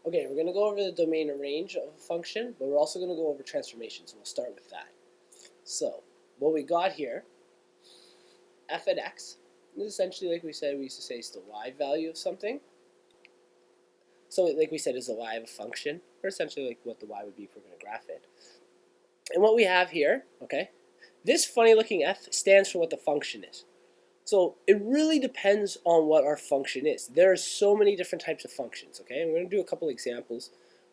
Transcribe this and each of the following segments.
Okay, we're going to go over the domain and range of a function, but we're also going to go over transformations. We'll start with that. So, what we got here, f at x, is essentially, like we said, we used to say is the y value of something. So, like we said, is the y of a function, or essentially like what the y would be if we're going to graph it. And what we have here, okay, this funny looking f stands for what the function is. So it really depends on what our function is. There are so many different types of functions, okay? And we're going to do a couple examples.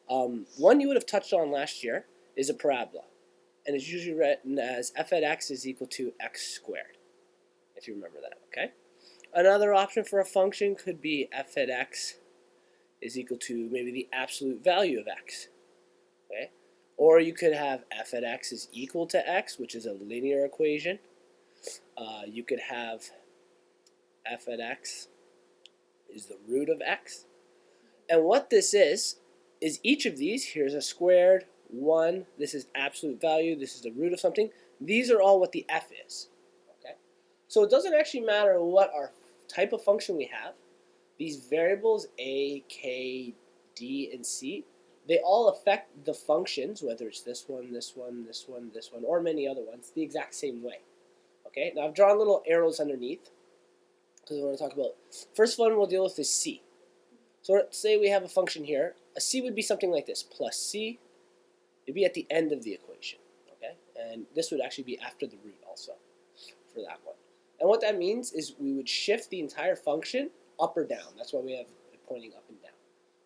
One you would have touched on last year is a parabola. And it's usually written as f at x is equal to x squared, if you remember that, okay? Another option for a function could be f at x is equal to maybe the absolute value of x, okay? Or you could have f at x is equal to x, which is a linear equation. You could have f at x is the root of x. And what this is each of these, here's a squared, 1, this is absolute value, this is the root of something. These are all what the f is. Okay? So it doesn't actually matter what our type of function we have. These variables a, k, d, and c, they all affect the functions, whether it's this one, this one, this one, this one, or many other ones, the exact same way. Okay? Now I've drawn little arrows underneath because I want to talk about. First one we'll deal with is c. So let's say we have a function here. A c would be something like this, plus c. It'd be at the end of the equation, okay? And this would actually be after the root also for that one. And what that means is we would shift the entire function up or down. That's why we have it pointing up and down.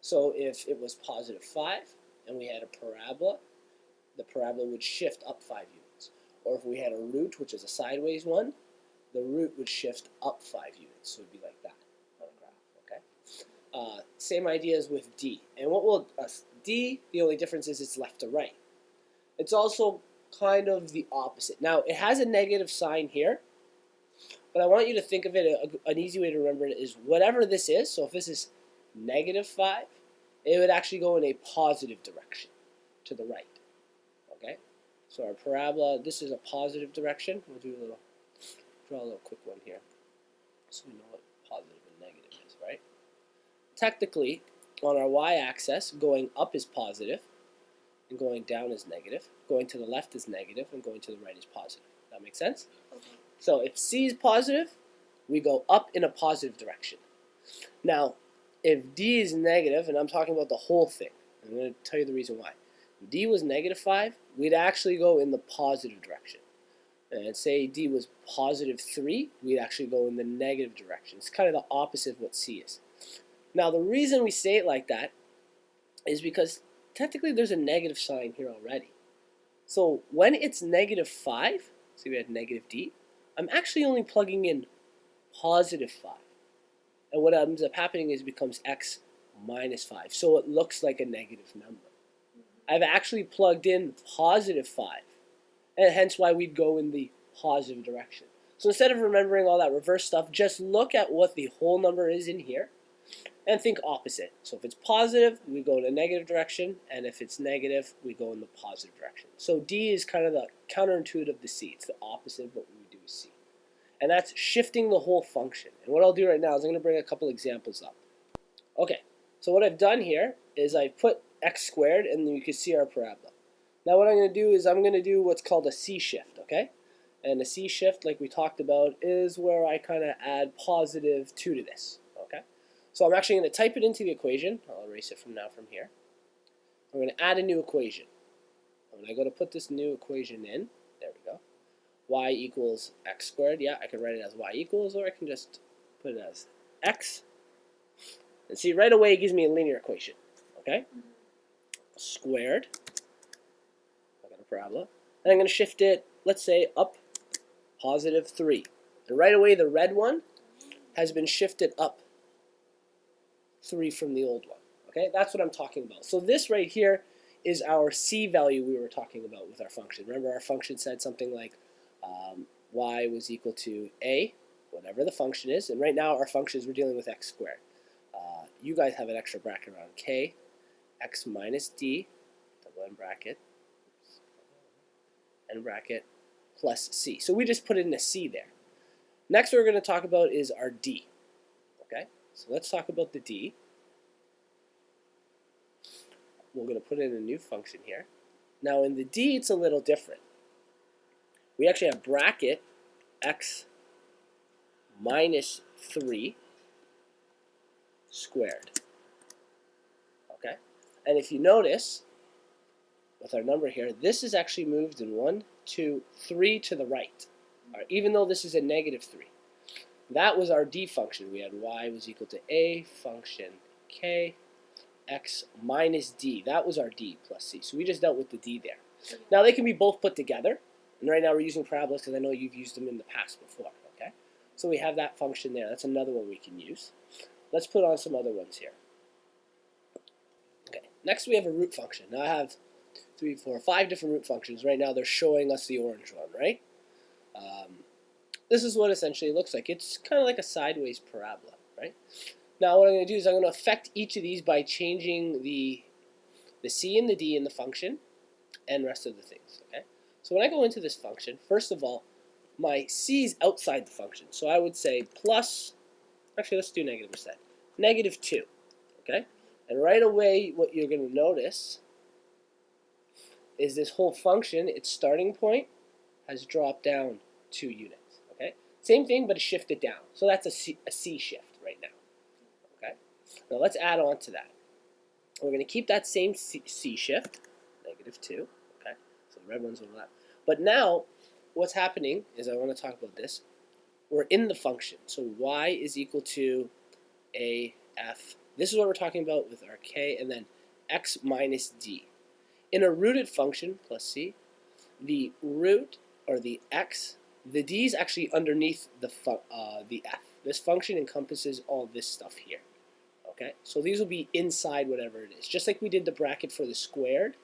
So if it was positive 5 and we had a parabola, the parabola would shift up 5 units. Or if we had a root, which is a sideways one, the root would shift up 5 units. So it would be like that on a graph, okay? Same idea as with D. And what will D, the only difference is it's left to right. It's also kind of the opposite. Now, it has a negative sign here, but I want you to think of it, an easy way to remember it is whatever this is, so if this is negative 5, it would actually go in a positive direction to the right, okay? So our parabola, this is a positive direction. We'll draw a little quick one here so we know what positive and negative is, right? Technically, on our y-axis, going up is positive, and going down is negative. Going to the left is negative, and going to the right is positive. That makes sense? Okay. So if c is positive, we go up in a positive direction. Now, if d is negative, and I'm talking about the whole thing, I'm going to tell you the reason why. If d was negative 5, we'd actually go in the positive direction. And say d was positive 3, we'd actually go in the negative direction. It's kind of the opposite of what c is. Now, the reason we say it like that is because technically there's a negative sign here already. So when it's negative 5, see we had negative d, I'm actually only plugging in positive 5. And what ends up happening is it becomes x minus 5. So it looks like a negative number. I've actually plugged in positive 5. And hence why we'd go in the positive direction. So instead of remembering all that reverse stuff, just look at what the whole number is in here and think opposite. So if it's positive, we go in a negative direction, and if it's negative, we go in the positive direction. So D is kind of the counterintuitive of the C. It's the opposite of what we would do with C. And that's shifting the whole function. And what I'll do right now is I'm going to bring a couple examples up. Okay, so what I've done here is I put x squared, and then you can see our parabola. Now what I'm going to do is I'm going to do what's called a C shift, okay? And a C shift, like we talked about, is where I kind of add positive 2 to this, okay? So I'm actually going to type it into the equation. I'll erase it from here. I'm going to add a new equation. When I go to put this new equation in, there we go, y equals x squared. Yeah, I can write it as y equals, or I can just put it as x. And see, right away it gives me a linear equation, okay? Squared. Parabola, and I'm going to shift it, let's say, up positive 3. And right away the red one has been shifted up 3 from the old one. Okay, that's what I'm talking about. So this right here is our c value we were talking about with our function. Remember our function said something like y was equal to a, whatever the function is, and right now our function is we're dealing with x squared. You guys have an extra bracket around k, x minus d, double in bracket, and bracket plus c. So we just put in a c there. Next what we're going to talk about is our d. Okay, so let's talk about the d. we're going to put in a new function here. Now in the d, it's a little different. We actually have bracket x minus 3 squared. Okay? And if you notice, with our number here, this is actually moved in 1, 2, 3 to the right. All right, even though this is a negative 3. That was our d function. We had y was equal to a function k x minus d. That was our d plus c. So we just dealt with the d there. Now they can be both put together. And right now we're using parabolas because I know you've used them in the past before. Okay, so we have that function there. That's another one we can use. Let's put on some other ones here. Okay, next we have a root function. Now I have 3, 4, 5 different root functions. Right now they're showing us the orange one, right? This is what essentially it looks like. It's kind of like a sideways parabola, right? Now what I'm going to do is I'm going to affect each of these by changing the c and the d in the function and rest of the things, okay? So when I go into this function, first of all, my c is outside the function. So I would say plus, actually let's do negative instead, negative 2, okay? And right away what you're going to notice is this whole function, its starting point, has dropped down 2 units. Okay, same thing, but it's shifted down. So that's a C shift right now. Okay, now let's add on to that. We're going to keep that same C shift, negative 2. Okay, so the red one's overlap. But now, what's happening is I want to talk about this. We're in the function, so y is equal to AF. This is what we're talking about with our k, and then x minus d. In a rooted function, plus c, the root, or the x, the d is actually underneath the f. This function encompasses all this stuff here. Okay, so these will be inside whatever it is. Just like we did the bracket for the squared.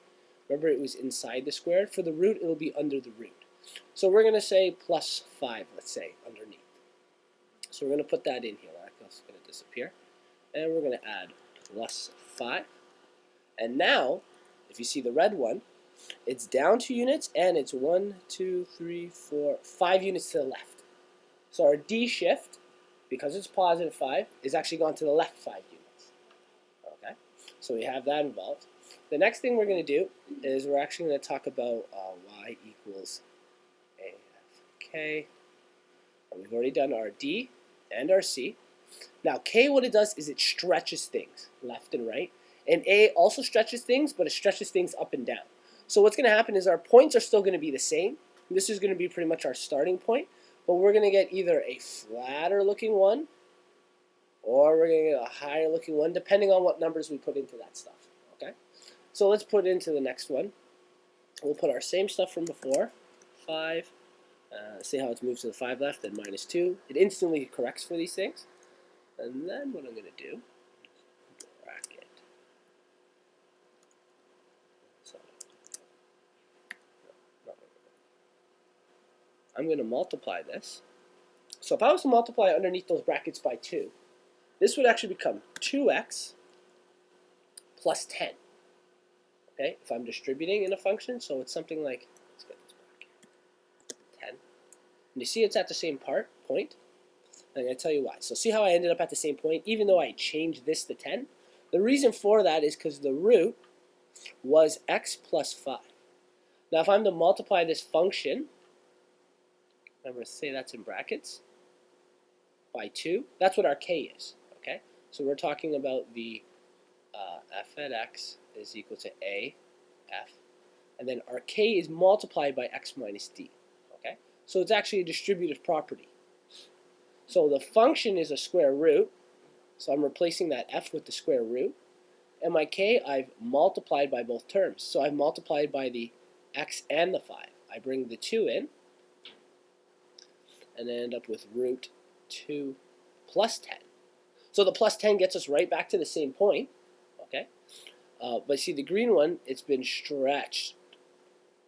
Remember, it was inside the squared. For the root, it will be under the root. So we're going to say plus 5, let's say, underneath. So we're going to put that in here. That's going to disappear. And we're going to add plus 5. And now, if you see the red one, it's down 2 units, and it's 1, 2, 3, 4, 5 units to the left. So our D shift, because it's positive 5, is actually gone to the left 5 units. Okay, so we have that involved. The next thing we're going to do is we're actually going to talk about y equals AFK. And we've already done our D and our C. Now K, what it does is it stretches things left and right. And A also stretches things, but it stretches things up and down. So what's going to happen is our points are still going to be the same. This is going to be pretty much our starting point. But we're going to get either a flatter looking one, or we're going to get a higher looking one, depending on what numbers we put into that stuff. Okay? So let's put into the next one. We'll put our same stuff from before. 5. See how it's moved to the 5 left, then minus 2. It instantly corrects for these things. And then what I'm going to do, bracket. I'm going to multiply this. So if I was to multiply underneath those brackets by 2, this would actually become 2x plus 10. Okay, if I'm distributing in a function, so it's something like, let's get this back here, 10. And you see it's at the same point. I'm going to tell you why. So see how I ended up at the same point, even though I changed this to 10? The reason for that is because the root was x plus 5. Now if I'm to multiply this function, remember, say that's in brackets, by 2. That's what our k is, okay? So we're talking about the f at x is equal to a f. And then our k is multiplied by x minus d, okay? So it's actually a distributive property. So the function is a square root. So I'm replacing that f with the square root. And my k, I've multiplied by both terms. So I've multiplied by the x and the 5. I bring the 2 in, and then end up with root 2 plus 10. So the plus 10 gets us right back to the same point, okay? But see the green one, it's been stretched,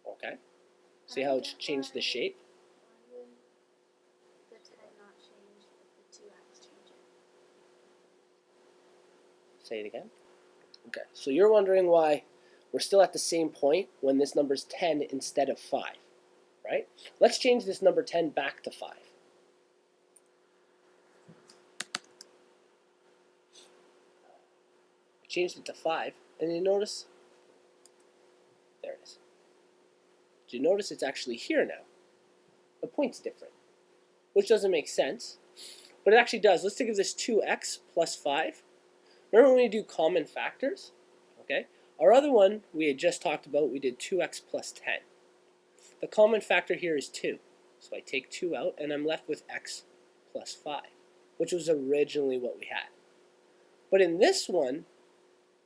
okay? See how it's changed the shape? Why would the 10 not change if the 2x change it? Say it again. Okay, so you're wondering why we're still at the same point when this number's 10 instead of 5, right? Let's change this number 10 back to 5. Changed it to 5, and you notice Did you notice it's actually here now? The point's different, which doesn't make sense, but it actually does. Let's think of this 2x plus 5. Remember when we do common factors? Okay. Our other one we had just talked about, we did 2x plus 10. The common factor here is 2. So I take 2 out, and I'm left with x plus 5, which was originally what we had. But in this one,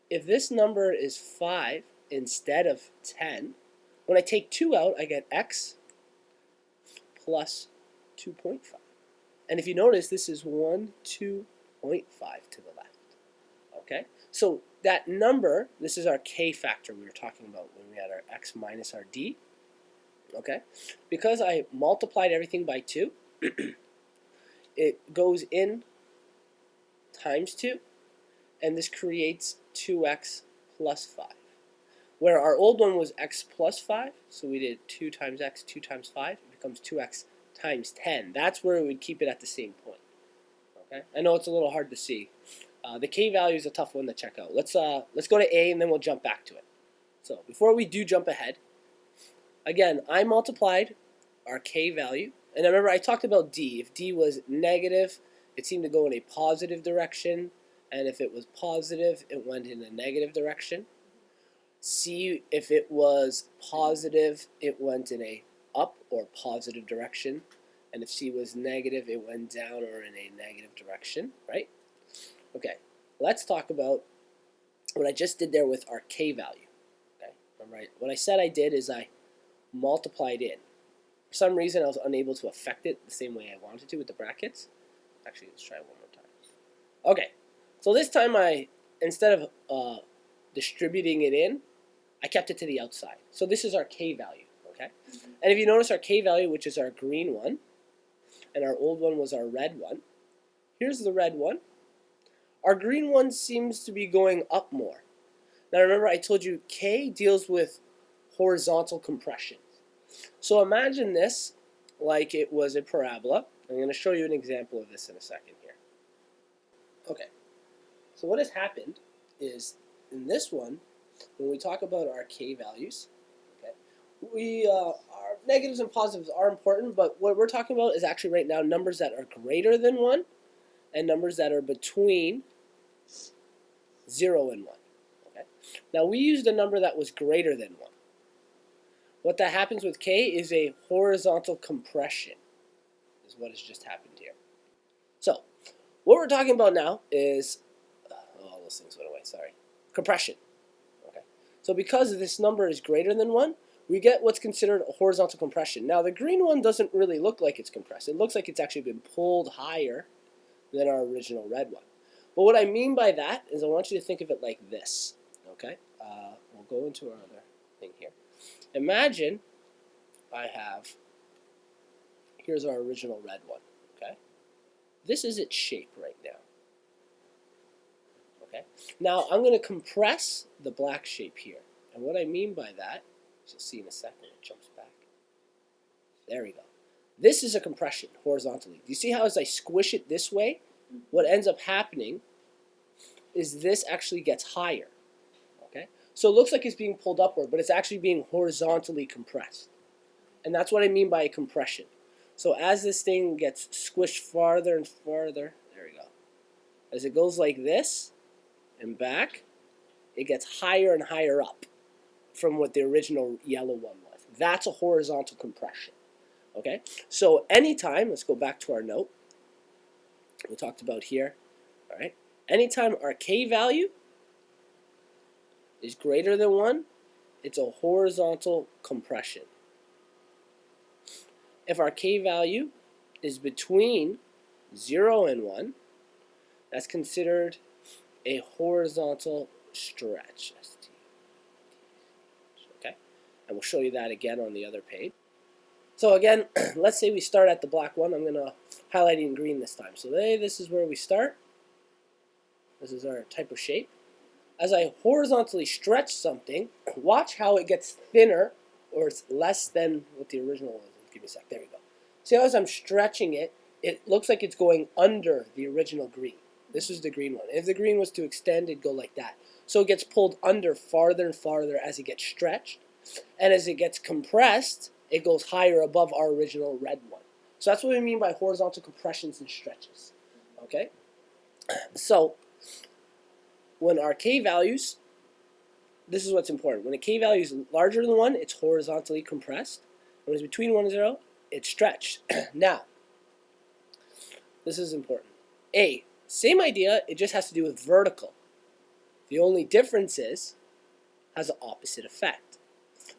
if this number is 5 instead of 10, when I take 2 out, I get x plus 2.5. And if you notice, this is 1, 2.5 to the left. Okay? So that number, this is our k factor we were talking about when we had our x minus our d. Okay? Because I multiplied everything by 2, it goes in times 2, and this creates 2x plus 5. Where our old one was x plus 5, so we did 2 times x, 2 times 5, it becomes 2x times 10. That's where we would keep it at the same point. Okay? I know it's a little hard to see. The k value is a tough one to check out. Let's go to a, and then we'll jump back to it. So before we do jump ahead, again, I multiplied our k value, and remember I talked about d. If d was negative, it seemed to go in a positive direction, and if it was positive, it went in a negative direction. C, if it was positive, it went in a up or positive direction, and if C was negative, it went down or in a negative direction, right? Okay, let's talk about what I just did there with our k value. Okay, remember what I said I did is I multiplied in. For some reason, I was unable to affect it the same way I wanted to with the brackets. Actually, let's try it one more time. Okay, so this time instead of distributing it in, I kept it to the outside. So this is our k value, okay? And if you notice our k value, which is our green one, and our old one was our red one, here's the red one. Our green one seems to be going up more. Now remember I told you k deals with horizontal compression. So imagine this like it was a parabola. I'm going to show you an example of this in a second here. Okay, so what has happened is in this one, when we talk about our k values, okay, our negatives and positives are important, but what we're talking about is actually right now numbers that are greater than 1 and numbers that are between 0 and 1. Okay? Now we used a number that was greater than 1. What that happens with k is a horizontal compression, is what has just happened here. So what we're talking about now is, all those things went away, sorry, compression. Okay. So because this number is greater than 1, we get what's considered a horizontal compression. Now the green one doesn't really look like it's compressed. It looks like it's actually been pulled higher than our original red one. But what I mean by that is I want you to think of it like this. Okay, we'll go into our other thing here. Imagine I have, here's our original red one. Okay, this is its shape right now. Okay, now I'm going to compress the black shape here. And what I mean by that, you'll see in a second, it jumps back. There we go. This is a compression horizontally. Do you see how as I squish it this way, what ends up happening is this actually gets higher. Okay? So it looks like it's being pulled upward, but it's actually being horizontally compressed. And that's what I mean by a compression. So as this thing gets squished farther and farther, there we go. As it goes like this and back, it gets higher and higher up from what the original yellow one was. That's a horizontal compression. Okay? So anytime, let's go back to our note we talked about here. All right? Anytime our k value is greater than 1, it's a horizontal compression. If our k value is between 0 and 1, that's considered a horizontal stretch. Okay? And we'll show you that again on the other page. So again, let's say we start at the black one. I'm going to highlight it in green this time. So this is where we start. This is our type of shape. As I horizontally stretch something, watch how it gets thinner, or it's less than what the original was. Give me a sec. There we go. See how as I'm stretching it, it looks like it's going under the original green. This is the green one. If the green was to extend, it'd go like that. So it gets pulled under farther and farther as it gets stretched. And as it gets compressed, it goes higher above our original red one. So that's what we mean by horizontal compressions and stretches. Okay? So when our K values, this is what's important. When a K value is larger than 1, it's horizontally compressed. When it's between 1 and 0, it's stretched. Now, this is important. A, same idea, it just has to do with vertical. The only difference is, has an opposite effect.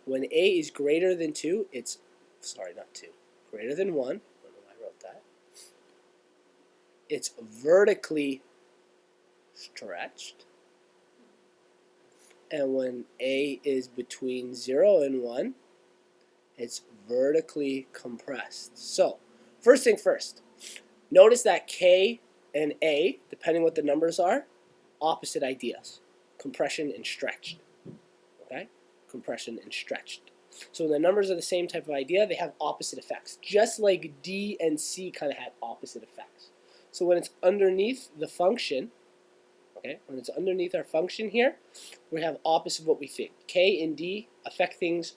When A is greater than 2, it's, sorry, not 2, greater than 1, I don't know why I wrote that, it's vertically stretched. And when A is between 0 and 1, it's vertically compressed. So, first thing first, notice that K and A, depending what the numbers are, opposite ideas. Compression and stretched. Okay? Compression and stretched. So when the numbers are the same type of idea, they have opposite effects. Just like D and C kind of had opposite effects. So when it's underneath the function, okay, when it's underneath our function here, we have opposite of what we think. K and D affect things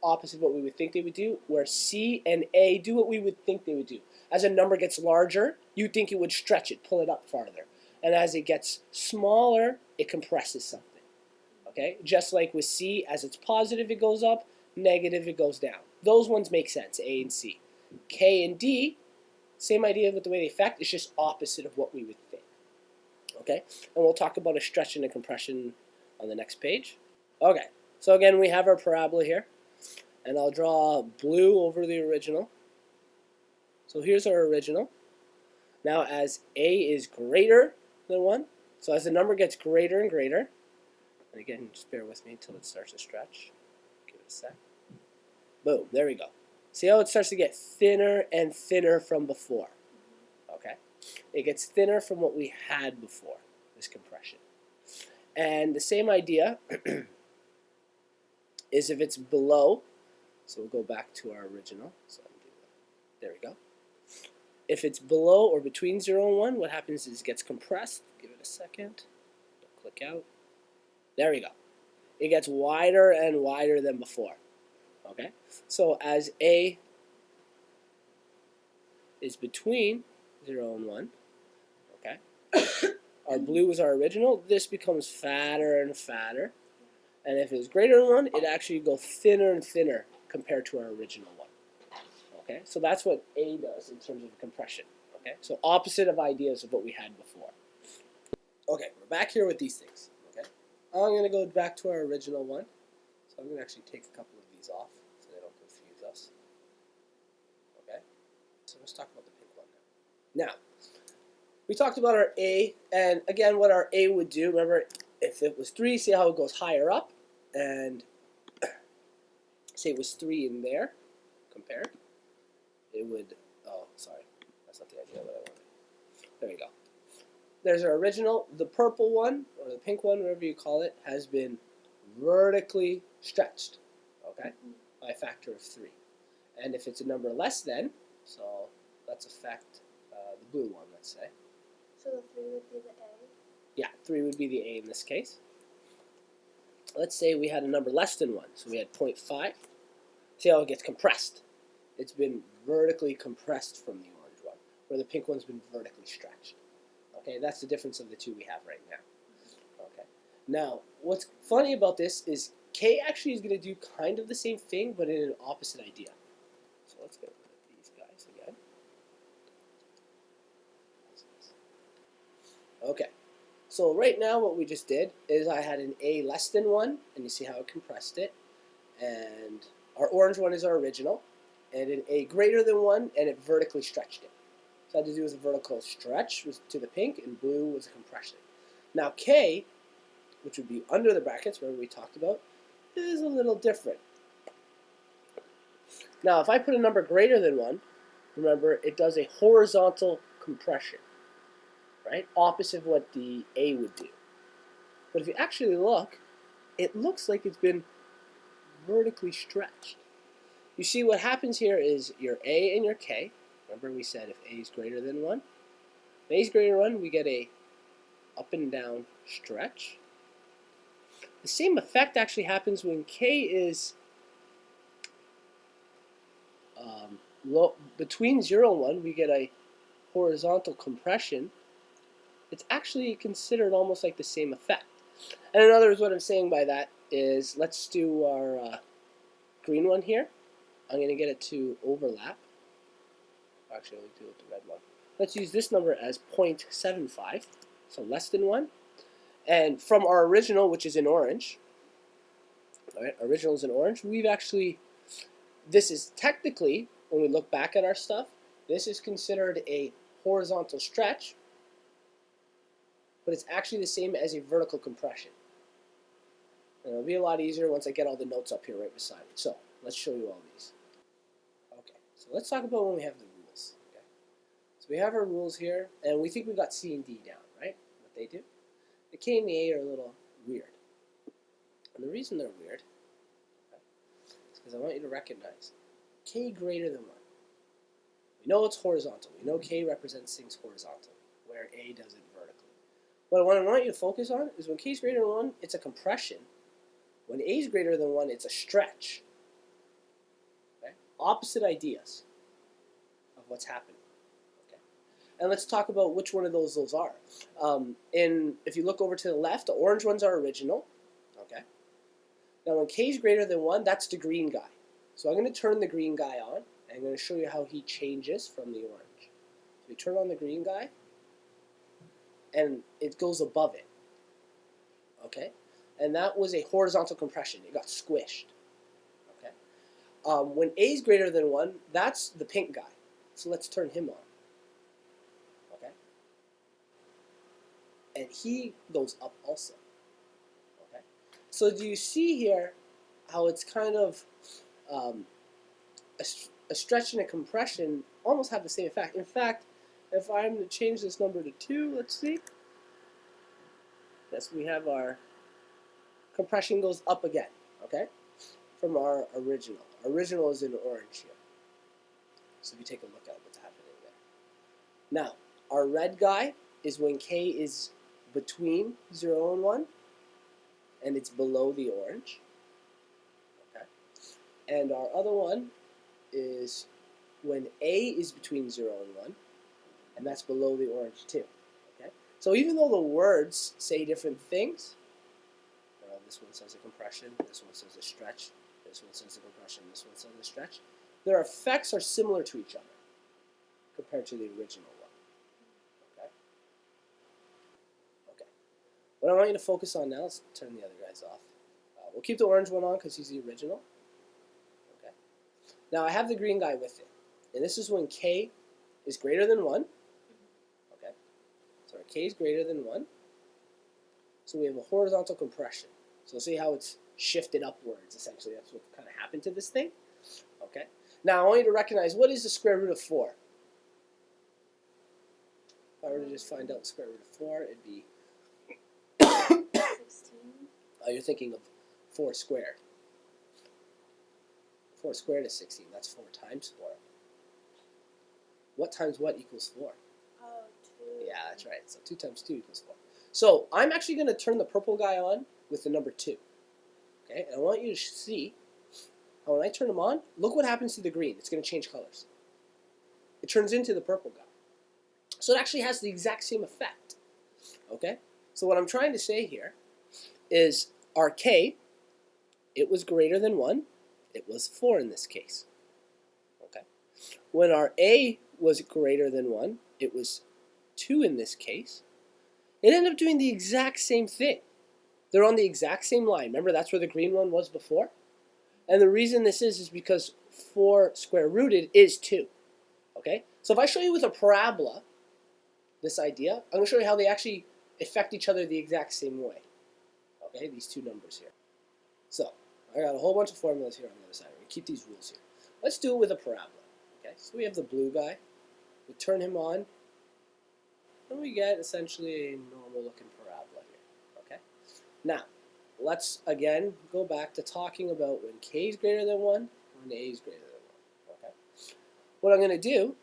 opposite of what we would think they would do, where C and A do what we would think they would do. As a number gets larger, you'd think it would stretch it, pull it up farther. And as it gets smaller, it compresses something. Okay? Just like with C, as it's positive, it goes up, negative, it goes down. Those ones make sense, A and C. K and D, same idea with the way they affect, it's just opposite of what we would think. Okay? And we'll talk about a stretch and a compression on the next page. Okay, so again, we have our parabola here. And I'll draw blue over the original. So here's our original. Now as A is greater than 1, so as the number gets greater and greater, and again, just bear with me until it starts to stretch. Give it a sec. Boom, there we go. See how it starts to get thinner and thinner from before? Okay? It gets thinner from what we had before, this compression. And the same idea is if it's below, so we'll go back to our original. So there we go. If it's below or between 0 and 1, what happens is it gets compressed. Give it a second. Click out. There we go. It gets wider and wider than before. Okay? So as A is between 0 and 1, okay? Our blue is our original. This becomes fatter and fatter. And if it's greater than 1, it actually goes thinner and thinner compared to our original one. Okay, so that's what A does in terms of compression. Okay, so opposite of ideas of what we had before. Okay, we're back here with these things. Okay, I'm going to go back to our original one. So I'm going to actually take a couple of these off so they don't confuse us. Okay, so let's talk about the pink one now. Now, we talked about our A, and again, what our A would do. Remember, if it was 3, see how it goes higher up, and say it was 3 in there, compared, it would, oh, sorry, that's not the idea that I wanted. There you go. There's our original. The purple one, or the pink one, whatever you call it, has been vertically stretched, okay, by a factor of 3. And if it's a number less than, so let's affect the blue one, let's say. So the 3 would be the A? Yeah, 3 would be the A in this case. Let's say we had a number less than 1, so we had 0.5. See how it gets compressed? It's been vertically compressed from the orange one, where the pink one's been vertically stretched. Okay, that's the difference of the two we have right now. Okay, now what's funny about this is K actually is going to do kind of the same thing, but in an opposite idea. So let's get rid of these guys again. Okay, so right now what we just did is I had an A less than 1, and you see how it compressed it, and our orange one is our original, and an A greater than 1, and it vertically stretched it. So I had to do was a vertical stretch to the pink, and blue was a compression. Now K, which would be under the brackets, remember we talked about, is a little different. Now if I put a number greater than 1, remember it does a horizontal compression, right? Opposite of what the A would do. But if you actually look, it looks like it's been vertically stretched. You see what happens here is your A and your K. Remember we said if A is greater than 1. If A is greater than 1, we get a up and down stretch. The the same effect actually happens when k is between 0 and 1, we get a horizontal compression. It's actually considered almost like the same effect. And in other words, what I'm saying by that is, let's do our green one here. I'm going to get it to overlap. Actually, I'll do it with the red one. Let's use this number as 0.75, so less than 1. And from our original, which is in orange, all right, original is in orange, we've actually, this is technically, when we look back at our stuff, this is considered a horizontal stretch, but it's actually the same as a vertical compression. And it'll be a lot easier once I get all the notes up here right beside it. So let's show you all these. Okay, so let's talk about when we have the rules. Okay, so we have our rules here, and we think we got C and D down, right? What they do. The K and the A are a little weird. And the reason they're weird, okay, is because I want you to recognize K greater than 1. We know it's horizontal. We know K represents things horizontally, where A does it vertically. But what I want you to focus on is when K is greater than 1, it's a compression. When A is greater than 1, it's a stretch. Okay? Opposite ideas of what's happening. Okay? And let's talk about which one of those are. If you look over to the left, the orange ones are original. Okay? Now when K is greater than 1, that's the green guy. So I'm going to turn the green guy on, and I'm going to show you how he changes from the orange. So we turn on the green guy, and it goes above it. Okay? And that was a horizontal compression. It got squished. Okay? When A is greater than 1, that's the pink guy. So let's turn him on. Okay? And he goes up also. Okay? So do you see here how it's kind of a stretch and a compression almost have the same effect? In fact, if I'm to change this number to 2, let's see. Yes, we have our compression goes up again, okay, from our original. Our original is in orange here. So if you take a look at what's happening there. Now, our red guy is when K is between 0 and 1, and it's below the orange. Okay. And our other one is when A is between 0 and 1, and that's below the orange too. Okay. So even though the words say different things, this one says a compression, this one says a stretch, this one says a compression, this one says a stretch, their effects are similar to each other compared to the original one. Okay? Okay. What I want you to focus on now is turn the other guys off. We'll keep the orange one on because he's the original. Okay. Now I have the green guy with it. And this is when K is greater than 1. Okay. So our K is greater than 1. So we have a horizontal compression. So see how it's shifted upwards, essentially. That's what kind of happened to this thing. Okay. Now I want you to recognize, what is the square root of 4? If I were to just find out the square root of 4, it'd be 16. Oh, you're thinking of 4 squared. 4 squared is 16. That's 4 times 4. What times what equals 4? Oh, 2. Yeah, that's right. So 2 times 2 equals 4. So I'm actually going to turn the purple guy on with the number 2. Okay, and I want you to see how when I turn them on, look what happens to the green. It's going to change colors. It turns into the purple guy. So it actually has the exact same effect. Okay, so what I'm trying to say here is our K, it was greater than 1. It was 4 in this case. Okay, when our A was greater than 1, it was 2 in this case. It ended up doing the exact same thing. They're on the exact same line. Remember, that's where the green one was before? And the reason this is because 4 square rooted is 2. Okay? So if I show you with a parabola this idea, I'm going to show you how they actually affect each other the exact same way. Okay? These two numbers here. So I got a whole bunch of formulas here on the other side. We're going to keep these rules here. Let's do it with a parabola. Okay? So we have the blue guy. We turn him on. And we get essentially a normal looking parabola here. Okay? Now, let's again go back to talking about when K is greater than 1, when A is greater than 1. Okay? What I'm going to do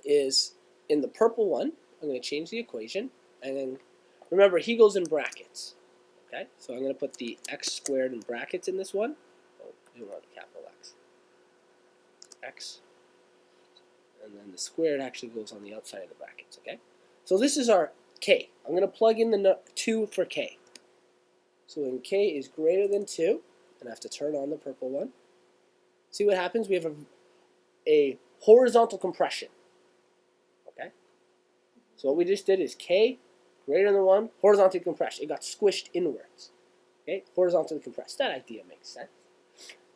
is, in the purple one, I'm going to change the equation. And then, remember, he goes in brackets. Okay, so I'm going to put the x squared in brackets in this one. Oh, we don't want capital X. X. And then the squared actually goes on the outside of the brackets, okay? So this is our k. I'm going to plug in the 2 for k. So when k is greater than 2, and I have to turn on the purple one, see what happens? We have a horizontal compression, okay? So what we just did is k greater than 1, horizontally compressed. It got squished inwards, okay? Horizontally compressed. That idea makes sense.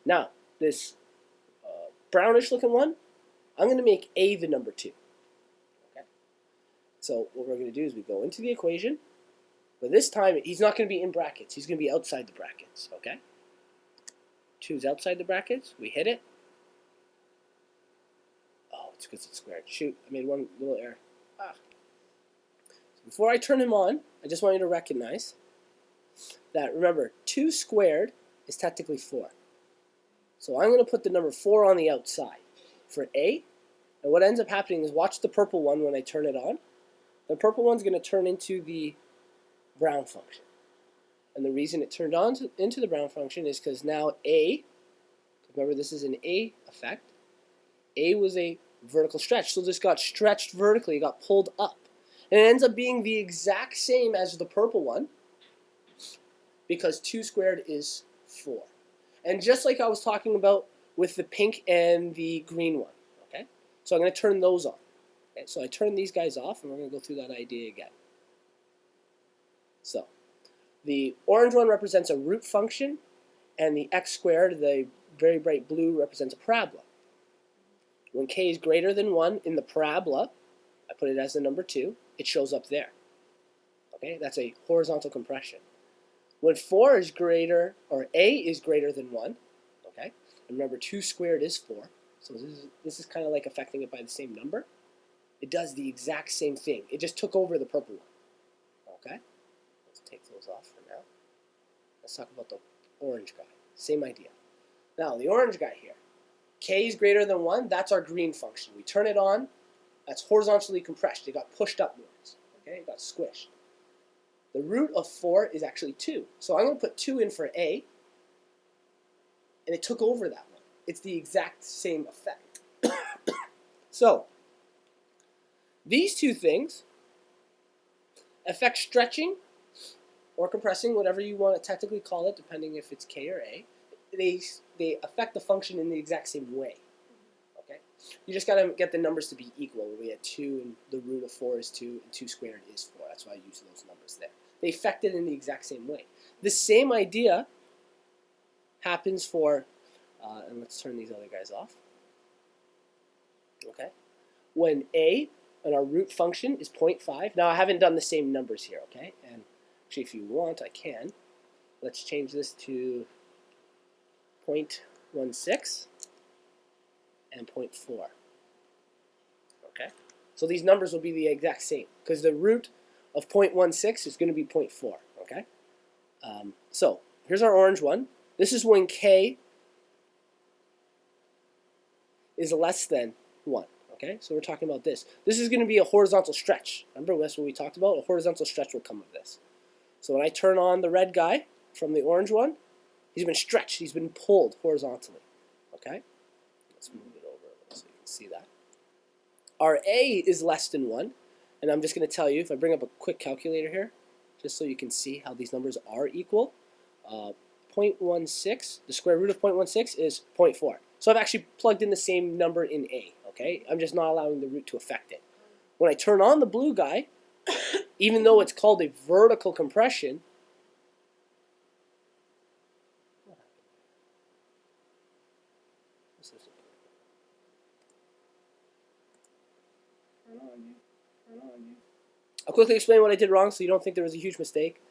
Now, this brownish looking one, I'm going to make a the number 2. Okay. So what we're going to do is we go into the equation, but this time he's not going to be in brackets. He's going to be outside the brackets. Okay. 2 is outside the brackets. We hit it. Oh, it's because it's squared. Shoot, I made one little error. So before I turn him on, I just want you to recognize that, remember, 2 squared is technically 4. So I'm going to put the number 4 on the outside for a. And what ends up happening is, watch the purple one when I turn it on. The purple one's going to turn into the brown function. And the reason it turned on into the brown function is because now a, remember this is an a effect, a was a vertical stretch. So this got stretched vertically, it got pulled up. And it ends up being the exact same as the purple one, because 2 squared is 4. And just like I was talking about with the pink and the green one. So I'm going to turn those on. Okay, so I turn these guys off, and we're going to go through that idea again. So the orange one represents a root function, and the x squared, the very bright blue, represents a parabola. When k is greater than 1 in the parabola, I put it as the number 2, it shows up there. Okay, that's a horizontal compression. When 4 is greater, or a is greater than 1, okay, and remember 2 squared is 4, so this is kind of like affecting it by the same number. It does the exact same thing. It just took over the purple one. Okay? Let's take those off for now. Let's talk about the orange guy. Same idea. Now, the orange guy here. K is greater than 1. That's our green function. We turn it on. That's horizontally compressed. It got pushed upwards. Okay? It got squished. The root of 4 is actually 2. So I'm going to put 2 in for A. And it took over that one. It's the exact same effect. So, these two things affect stretching or compressing, whatever you want to technically call it, depending if it's K or A. They affect the function in the exact same way. Okay? You just got to get the numbers to be equal. We had 2 and the root of 4 is 2 and 2 squared is 4. That's why I use those numbers there. They affect it in the exact same way. The same idea happens for, and let's turn these other guys off. Okay? When A and our root function is 0.5. Now I haven't done the same numbers here, okay? And actually, if you want, I can. Let's change this to 0.16 and 0.4. Okay? So these numbers will be the exact same, because the root of 0.16 is going to be 0.4. Okay? So here's our orange one. This is when K is less than 1. Okay, so we're talking about this. This is going to be a horizontal stretch. Remember, that's what we talked about? A horizontal stretch will come of this. So when I turn on the red guy from the orange one, he's been stretched. He's been pulled horizontally. Okay, let's move it over so you can see that. Our A is less than 1, and I'm just going to tell you, if I bring up a quick calculator here, just so you can see how these numbers are equal, 0.16, the square root of 0.16 is 0.4. So I've actually plugged in the same number in A. Okay? I'm just not allowing the root to affect it. When I turn on the blue guy, even though it's called a vertical compression, I'll quickly explain what I did wrong so you don't think there was a huge mistake.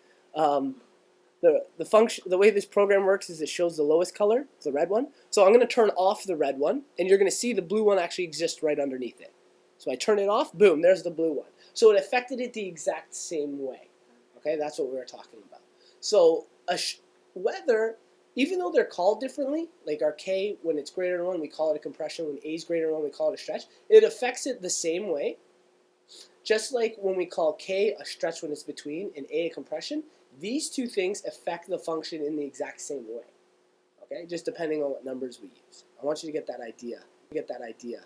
The function, the way this program works is it shows the lowest color, it's the red one. So I'm going to turn off the red one, and you're going to see the blue one actually exists right underneath it. So I turn it off, boom, there's the blue one. So it affected it the exact same way. Okay, that's what we were talking about. So whether, even though they're called differently, like our K, when it's greater than 1, we call it a compression. When A is greater than 1, we call it a stretch. It affects it the same way. Just like when we call K a stretch when it's between and A a compression, these two things affect the function in the exact same way. Okay, just depending on what numbers we use. I want you to get that idea.